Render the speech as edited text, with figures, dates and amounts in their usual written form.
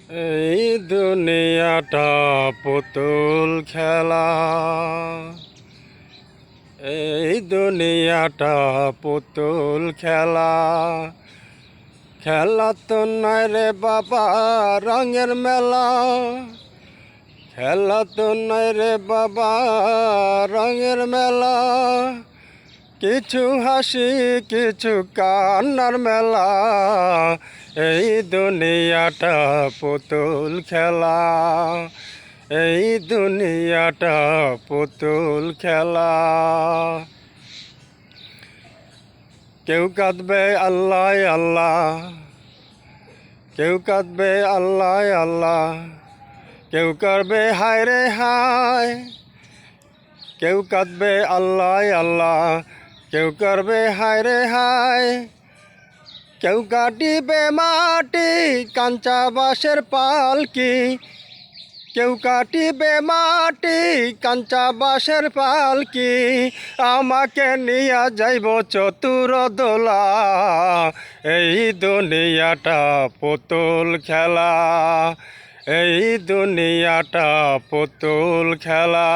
এই দুনিয়াটা পুতুল খেলা, এই দুনিয়াটা পুতুল খেলা। খেলা তো নয় রে বাবা রঙের মেলা, খেলা তো নয় রে বাবা রঙের মেলা। কিছু হাসি কিছু কান্নার মেলা, এই দুনিয়াটা পুতুল খেলা, এই দুনিয়াটা পুতুল খেলা। কেউ কাঁদবে আল্লাহ আল্লাহ, কেউ কাঁদবে আল্লাহ আল্লাহ, কেউ করবে হায় রে হায়। কেউ কাঁদবে আল্লাহ আল্লাহ, কেউ করবে হায় রে হায়। কেউ কাটিবে মাটি কাঞ্চা বাঁশের পালকি, কেউ কাটিবে মাটি কাঞ্চা বাঁশের পালকি। আমাকে নিয়া যাইব চতুর দোলা, এই দুনিয়াটা পুতুল খেলা, এই দুনিয়াটা পুতুল খেলা।